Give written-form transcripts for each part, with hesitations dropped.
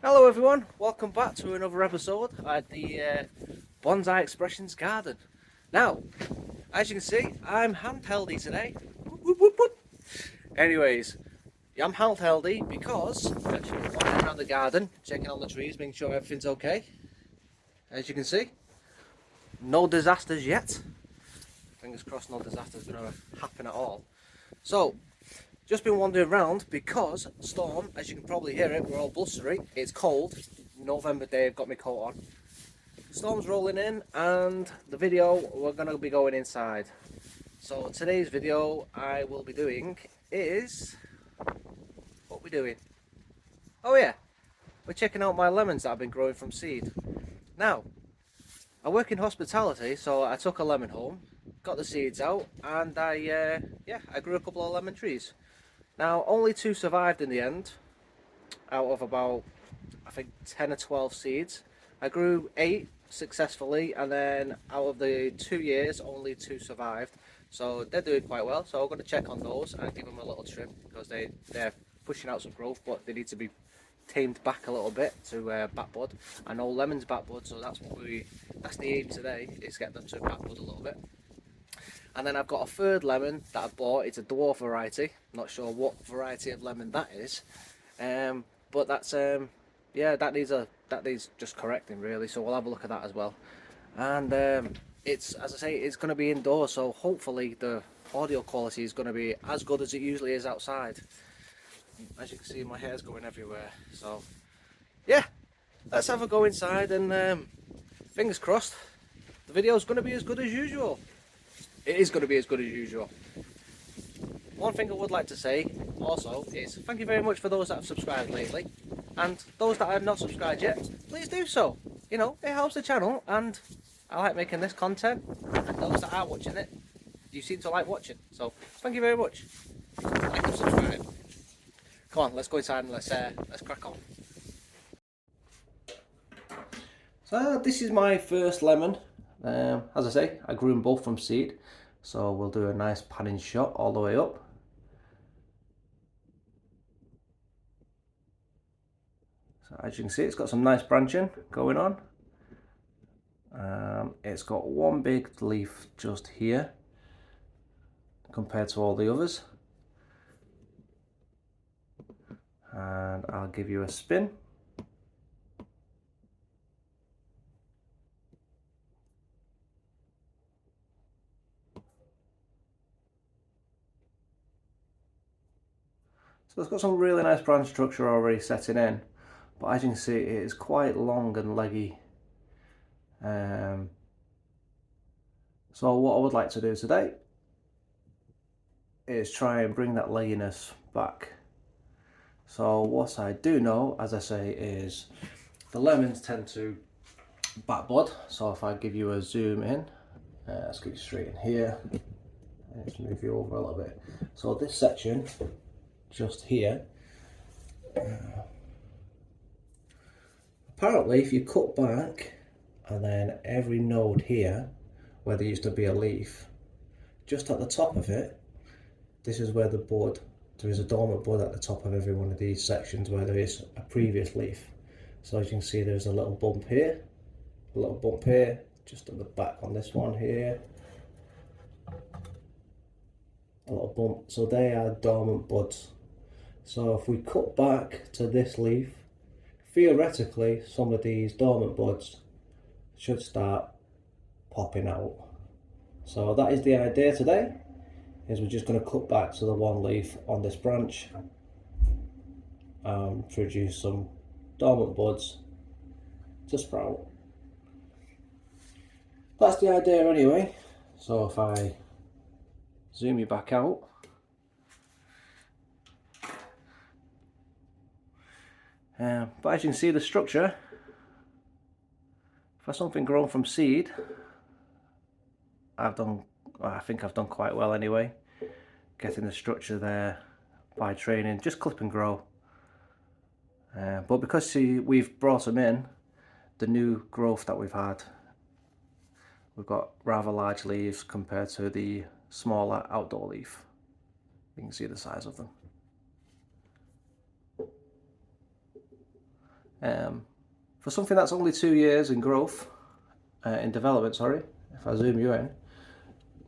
Hello everyone, welcome back to another episode at the Bonsai Expressions Garden. Now, as you can see, I'm handheldy today. Whoop, whoop, whoop, whoop. Anyways, I'm handheldy because I'm actually walking around the garden, checking on the trees, making sure everything's okay. As you can see, no disasters yet. Fingers crossed no disasters going to happen at all. So, just been wandering around because storm, as you can probably hear it, we're all blustery, it's cold. November day, I've got my coat on. Storm's rolling in, and the video, we're going to be going inside. So today's video I will be doing is, what we doing? Oh yeah, we're checking out my lemons that I've been growing from seed. Now, I work in hospitality, so I took a lemon home, got the seeds out, and I grew a couple of lemon trees. Now, only 2 survived in the end, out of about, I think, 10 or 12 seeds. I grew 8 successfully, and then out of the 2 years, only 2 survived. So they're doing quite well. So I'm going to check on those and give them a little trim because they're pushing out some growth, but they need to be tamed back a little bit to backbud. I know lemons backbud, so that's the aim today, is get them to backbud a little bit. And then I've got a third lemon that I bought. It's a dwarf variety. Not sure what variety of lemon that is, but that's yeah, that needs just correcting really. So we'll have a look at that as well. And it's, as I say, it's going to be indoors, so hopefully the audio quality is going to be as good as it usually is outside. As you can see, my hair's going everywhere. So yeah, let's have a go inside, and fingers crossed, the video is going to be as good as usual. It is going to be as good as usual. One thing I would like to say also is thank you very much for those that have subscribed lately, and those that have not subscribed yet, please do so. You know, it helps the channel, and I like making this content, and those that are watching it, you seem to like watching. So thank you very much. Like and subscribe. Come on, let's go inside and let's crack on. So this is my first lemon. As I say, I grew them both from seed, so we'll do a nice panning shot all the way up. So as you can see, it's got some nice branching going on. It's got one big leaf just here compared to all the others. And I'll give you a spin. So it's got some really nice branch structure already setting in, but as you can see, it is quite long and leggy. So what I would like to do today is try and bring that legginess back. So what I do know, as I say, is the lemons tend to backbud. So if I give you a zoom in, let's get you straight in here. Let's move you over a little bit. So this section, just here, apparently if you cut back and then every node here, where there used to be a leaf, just at the top of it, this is where the bud, there is a dormant bud at the top of every one of these sections where there is a previous leaf. So as you can see, there's a little bump here, a little bump here, just at the back on this one here, a little bump. So they are dormant buds. So if we cut back to this leaf, theoretically some of these dormant buds should start popping out. So that is the idea today, is we're just going to cut back to the one leaf on this branch and produce some dormant buds to sprout. That's the idea anyway. So if I zoom you back out, but as you can see, the structure for something grown from seed, I think I've done quite well anyway, getting the structure there by training, just clip and grow. But because we've brought them in, the new growth that we've had, we've got rather large leaves compared to the smaller outdoor leaf. You can see the size of them. For something that's only 2 years in growth, in development, sorry, if I zoom you in,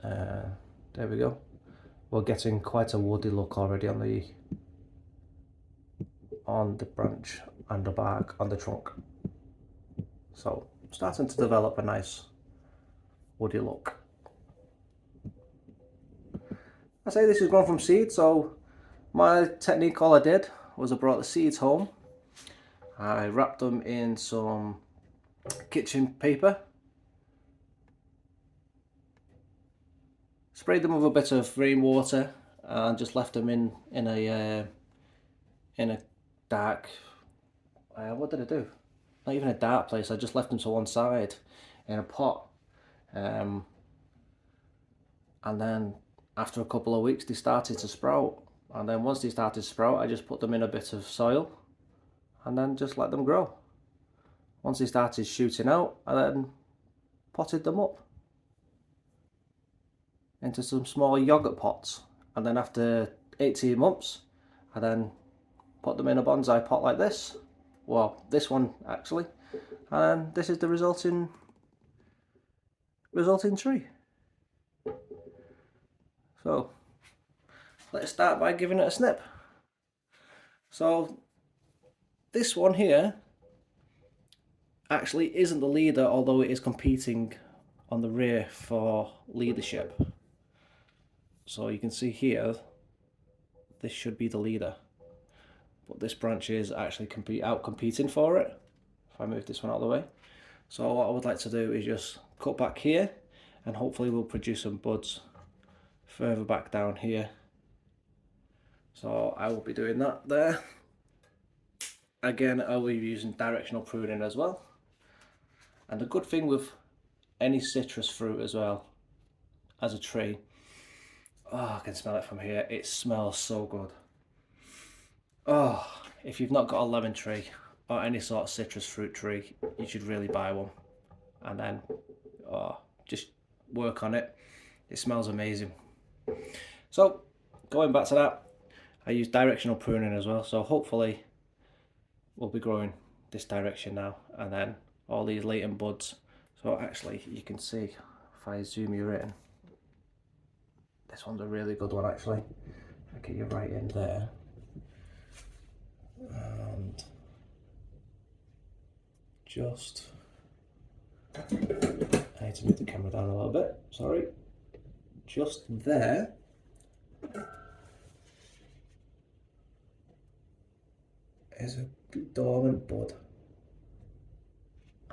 there we go. We're getting quite a woody look already on the branch and the bark on the trunk. So starting to develop a nice woody look. I say this is grown from seed, so my technique, all I did was I brought the seeds home. I wrapped them in some kitchen paper, sprayed them with a bit of rainwater, and just left them in a dark, what did I do? Not even a dark place. I just left them to one side in a pot, and then after a couple of weeks they started to sprout, and then once they started to sprout I just put them in a bit of soil and then just let them grow. Once they started shooting out, I then potted them up into some small yogurt pots, and then after 18 months I then put them in a bonsai pot like this. Well, this one actually, and this is the resulting tree. So let's start by giving it a snip. So this one here actually isn't the leader, although it is competing on the rear for leadership. So you can see here, this should be the leader, but this branch is actually competing for it. If I move this one out of the way. So what I would like to do is just cut back here, and hopefully we'll produce some buds further back down here. So I will be doing that there. Again, I will be using directional pruning as well. And the good thing with any citrus fruit as well, as a tree, oh, I can smell it from here. It smells so good. Oh, if you've not got a lemon tree or any sort of citrus fruit tree, you should really buy one. And then just work on it. It smells amazing. So going back to that, I use directional pruning as well. So hopefully we'll be growing this direction now, and then all these latent buds. So actually you can see if I zoom you in, this one's a really good one actually. I'll get you right in there. And just, I need to move the camera down a little bit, sorry. Just there. Is a dormant bud.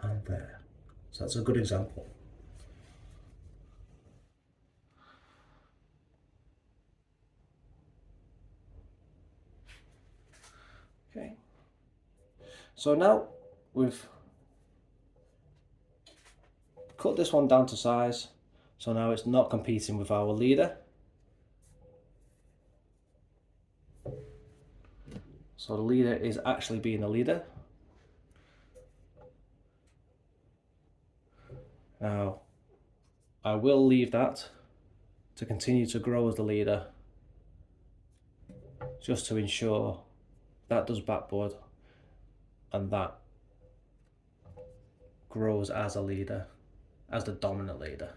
And there. So that's a good example. Okay. So now we've cut this one down to size. So now it's not competing with our leader. So the leader is actually being a leader. Now, I will leave that to continue to grow as the leader, just to ensure that does backbud and that grows as a leader, as the dominant leader.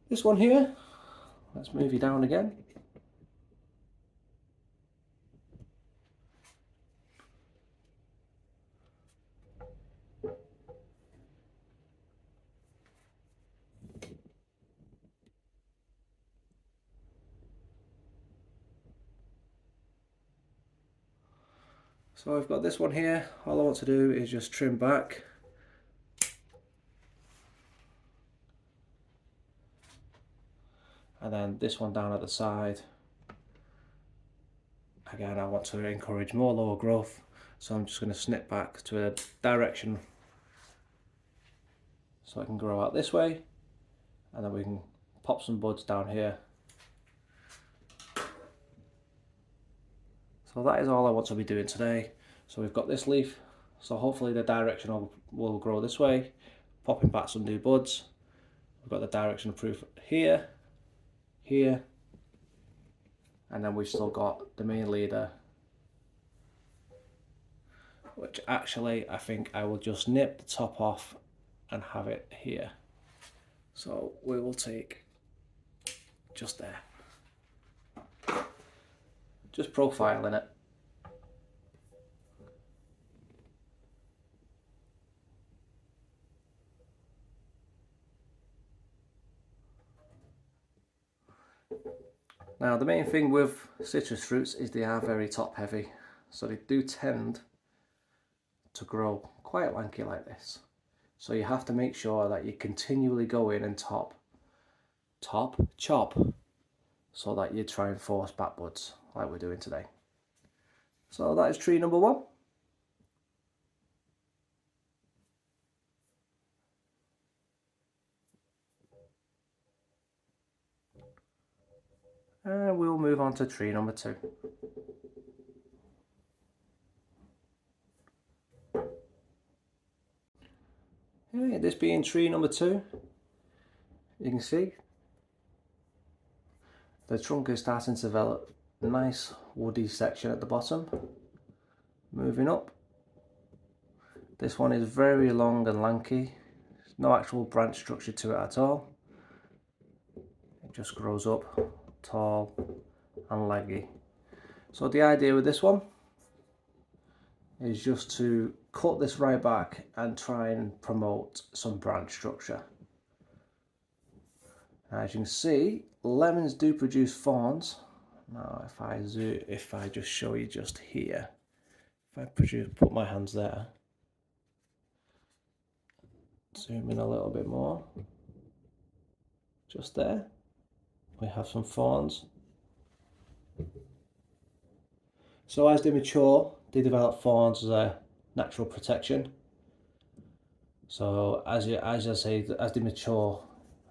This one here, let's move you down again. So I've got this one here. All I want to do is just trim back. And then this one down at the side. Again, I want to encourage more lower growth, so I'm just going to snip back to a direction so I can grow out this way, and then we can pop some buds down here. So that is all I want to be doing today. So we've got this leaf, so hopefully the direction will grow this way, popping back some new buds. We've got the direction proof here, here, and then we've still got the main leader which actually I think I will just nip the top off and have it here. So we will take just there, just profiling it. Now the main thing with citrus fruits is they are very top heavy, so they do tend to grow quite lanky like this. So you have to make sure that you continually go in and chop, so that you try and force backwards like we're doing today. So that is tree number 1. And we'll move on to tree number 2. Okay, this being tree number 2, you can see the trunk is starting to develop a nice woody section at the bottom. Moving up, this one is very long and lanky. There's no actual branch structure to it at all. It just grows up tall and leggy. So the idea with this one is just to cut this right back and try and promote some branch structure. As you can see, lemons do produce thorns. Now if I just show you just here, if I put my hands there, zoom in a little bit more, just there, we have some thorns. So as they mature, they develop thorns as a natural protection. So as I say, as they mature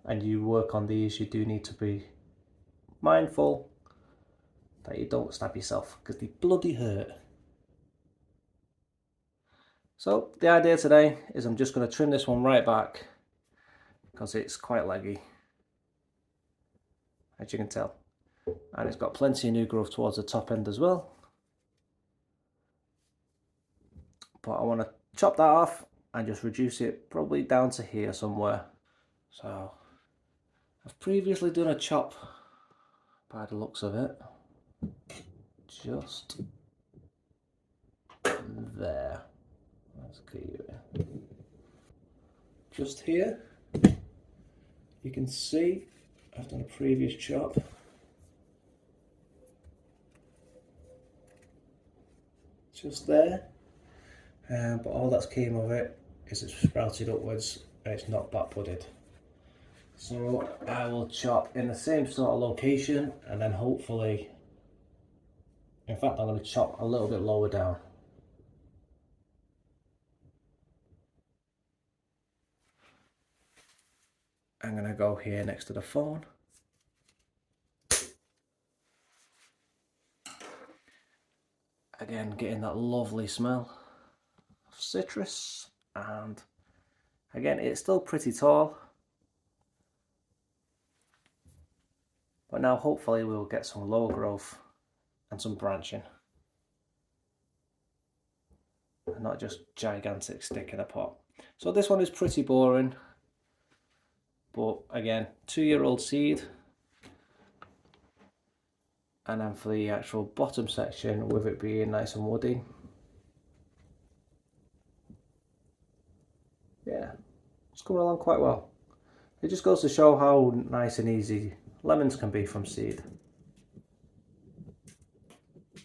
and you work on these, you do need to be mindful that you don't stab yourself, because they bloody hurt. So the idea today is I'm just going to trim this one right back because it's quite leggy, as you can tell, and it's got plenty of new growth towards the top end as well. But I want to chop that off and just reduce it probably down to here somewhere. So I've previously done a chop by the looks of it, just there. Let's get you in. Just here, you can see I've done a previous chop. Just there, but all that's came of it is it's sprouted upwards and it's not back budded. So I will chop in the same sort of location, and then hopefully, in fact I'm going to chop a little bit lower down. I'm going to go here next to the thorn. Again, getting that lovely smell of citrus, and again it's still pretty tall, but now hopefully we'll get some lower growth and some branching, and not just gigantic stick in a pot. So this one is pretty boring, but again, 2-year-old seed. And then for the actual bottom section, with it being nice and woody, yeah, it's coming along quite well. It just goes to show how nice and easy lemons can be from seed.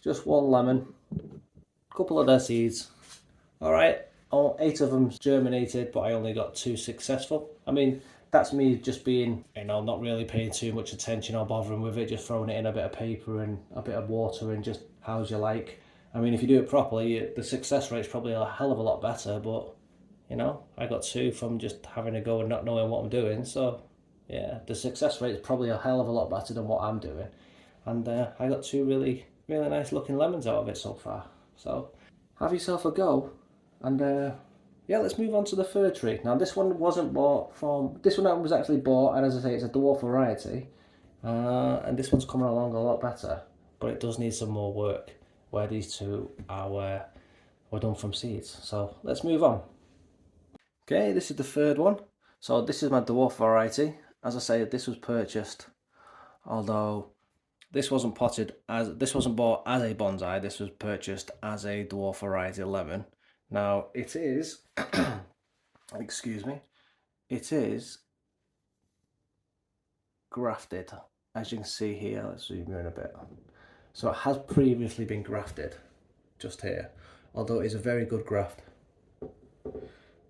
Just one lemon, a couple of their seeds. Alright, all 8 of them germinated, but I only got 2 successful. I mean, that's me just being, you know, not really paying too much attention or bothering with it, just throwing it in a bit of paper and a bit of water and just how's you like. I mean, if you do it properly, the success rate's probably a hell of a lot better, but, you know, I got 2 from just having a go and not knowing what I'm doing, so, yeah, the success rate is probably a hell of a lot better than what I'm doing. And I got 2 really nice looking lemons out of it so far. So, have yourself a go, and yeah, let's move on to the fir tree. Now this one wasn't bought from, this one was actually bought, and as I say, it's a dwarf variety, and this one's coming along a lot better, but it does need some more work, where these two are were done from seeds. So let's move on. Okay, this is the third one. So this is my dwarf variety. As I say, this was purchased, although this wasn't bought as a bonsai. This was purchased as a dwarf variety 11. Now it is, excuse me, it is grafted, as you can see here. Let's zoom in a bit. So it has previously been grafted, just here, although it is a very good graft.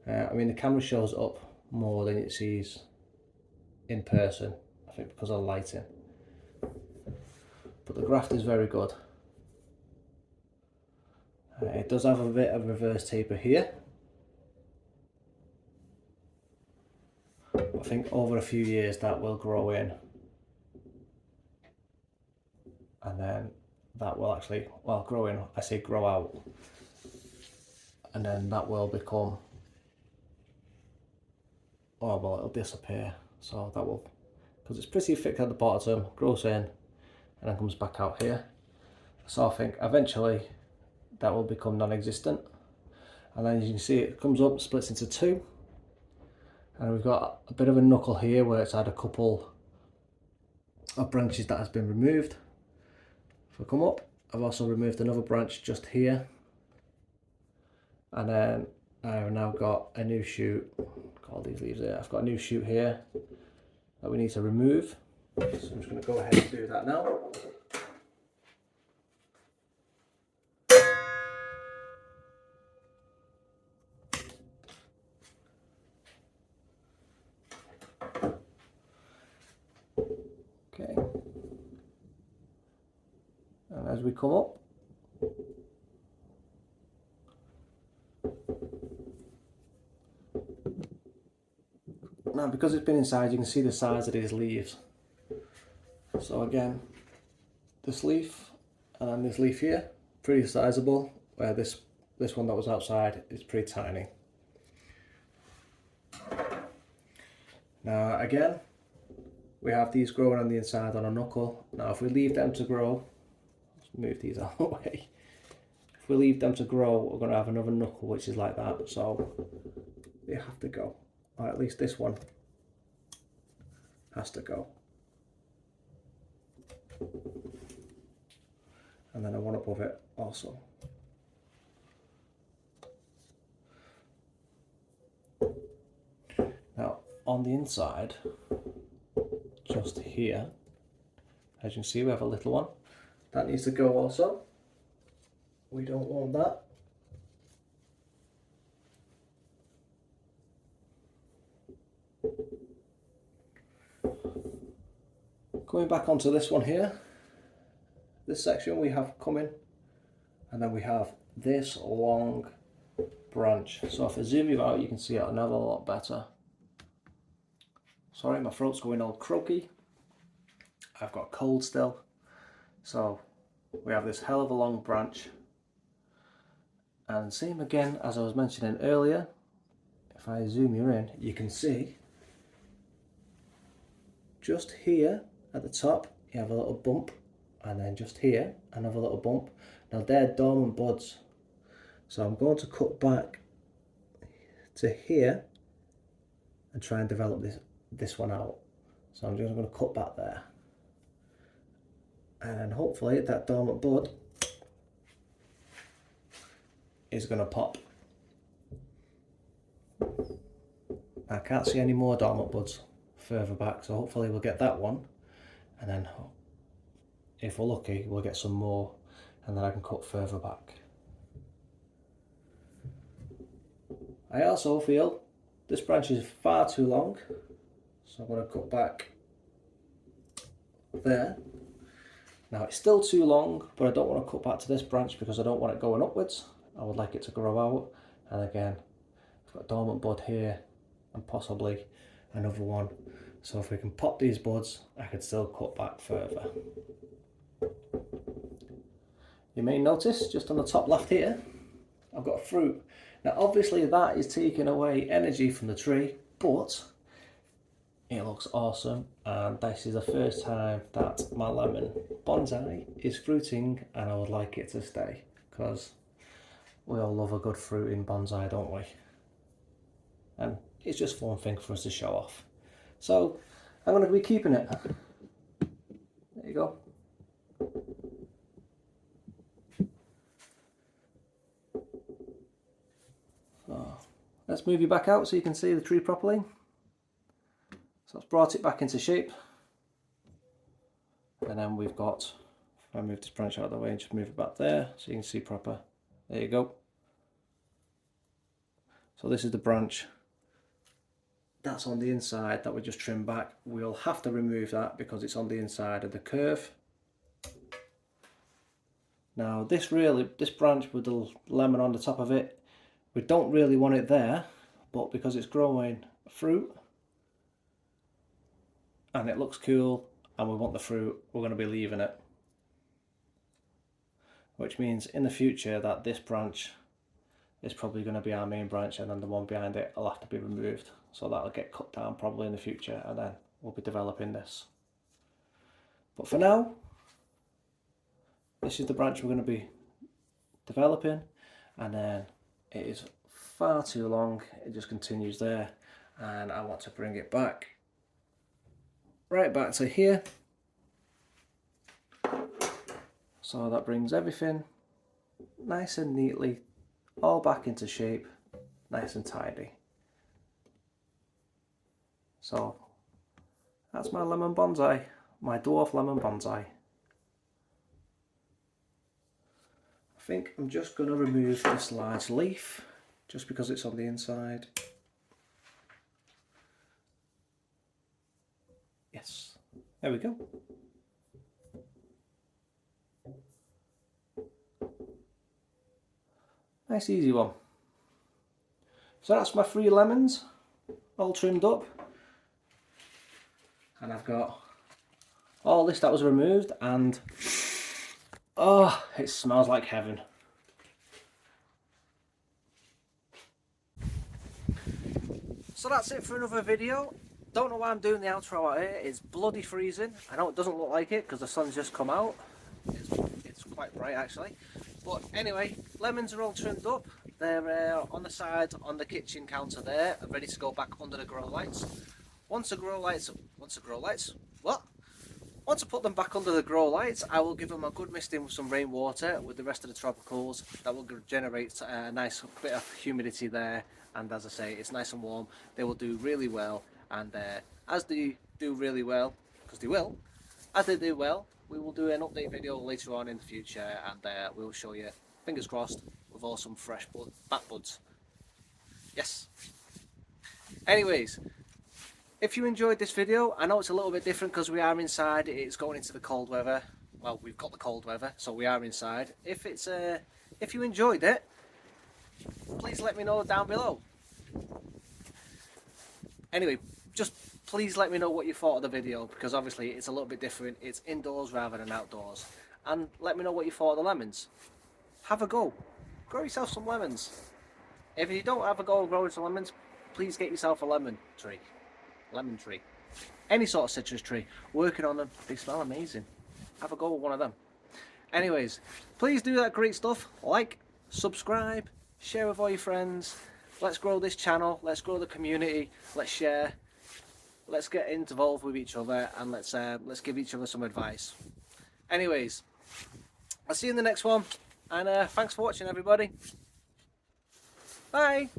I mean, the camera shows up more than it sees in person, I think because of lighting. But the graft is very good. It does have a bit of reverse taper here. I think over a few years that will grow in. And then that will actually, well, grow in, I say grow out. And then that will become, oh well, it'll disappear. So that will, because it's pretty thick at the bottom, grows in and then comes back out here. So I think eventually that will become non-existent. And then as you can see, it comes up, splits into two. And we've got a bit of a knuckle here where it's had a couple of branches that has been removed. If I come up, I've also removed another branch just here. And then I've now got a new shoot, all these leaves here, I've got a new shoot here that we need to remove. So I'm just going to go ahead and do that now. Okay. And as we come up, now because it's been inside, you can see the size of these leaves. So again, this leaf and then this leaf here, pretty sizable, where this one that was outside is pretty tiny. Now again, we have these growing on the inside on a knuckle. Now if we leave them to grow, let's move these out of the way. If we leave them to grow, we're going to have another knuckle which is like that, so they have to go. Or at least this one has to go. And then I want above it also. Now on the inside, just here, as you can see, we have a little one. That needs to go also. We don't want that. Coming back onto this one here, this section we have coming, and then we have this long branch. So if I zoom you out, you can see it another lot better. Sorry, my throat's going all croaky. I've got a cold still. So we have this hell of a long branch. And same again as I was mentioning earlier, if I zoom you in, you can see just here at the top you have a little bump, and then just here another little bump. Now they're dormant buds, so I'm going to cut back to here and try and develop this one out. So I'm just going to cut back there, and then hopefully that dormant bud is going to pop. I can't see any more dormant buds further back, so hopefully we'll get that one, and then if we're lucky we'll get some more, and then I can cut further back. I also feel this branch is far too long, so I'm going to cut back there. Now it's still too long, but I don't want to cut back to this branch because I don't want it going upwards. I would like it to grow out, and again I've got a dormant bud here and possibly another one, so if we can pop these buds I could still cut back further. You may notice just on the top left here I've got a fruit. Now obviously that is taking away energy from the tree, but it looks awesome, and this is the first time that my lemon bonsai is fruiting, and I would like it to stay because, we all love a good fruit in bonsai, don't we? And it's just a fun thing for us to show off. So I'm going to be keeping it. There you go. So let's move you back out so you can see the tree properly. So it's brought it back into shape. And then we've got, if I move this branch out of the way and just move it back there so you can see proper. There you go. So this is the branch that's on the inside that we just trimmed back. We'll have to remove that because it's on the inside of the curve. Now this branch with the lemon on the top of it, we don't really want it there, but because it's growing fruit and it looks cool and we want the fruit, we're going to be leaving it. Which means in the future that this branch is probably going to be our main branch, and then the one behind it will have to be removed. So that'll get cut down probably in the future, and then we'll be developing this. But for now, this is the branch we're going to be developing, and then it is far too long. It just continues there, and I want to bring it back, right back to here. So that brings everything nice and neatly all back into shape, nice and tidy. So that's my lemon bonsai, my dwarf lemon bonsai. I think I'm just going to remove this large leaf just because it's on the inside. Yes, there we go. Nice easy one. So that's my 3 lemons all trimmed up, and I've got all this that was removed, and oh, it smells like heaven. So that's it for another video. Don't know why I'm doing the outro out here. It's bloody freezing. I know it doesn't look like it because the sun's just come out. It's quite bright actually. But anyway, lemons are all trimmed up. They're on the side on the kitchen counter there, ready to go back under the grow lights. Once I put them back under the grow lights, I will give them a good misting with some rainwater with the rest of the tropicals. That will generate a nice bit of humidity there, and as I say, it's nice and warm. They will do really well, and as they do really well, because they will, as they do well, we will do an update video later on in the future, and we'll show you, fingers crossed, with all some fresh back buds. Yes. Anyways, if you enjoyed this video, I know it's a little bit different because we are inside. It's going into the cold weather. Well, we've got the cold weather, so we are inside. If you enjoyed it, please let me know down below. Anyway, just please let me know what you thought of the video, because obviously it's a little bit different. It's indoors rather than outdoors. And let me know what you thought of the lemons. Have a go. Grow yourself some lemons. If you don't have a go growing some lemons, please get yourself a lemon tree. Any sort of citrus tree. Working on them, they smell amazing. Have a go with one of them. Anyways, please do that great stuff. Like, subscribe, share with all your friends. Let's grow this channel. Let's grow the community. Let's share. Let's get involved with each other, and let's give each other some advice. Anyways, I'll see you in the next one, and thanks for watching, everybody. Bye.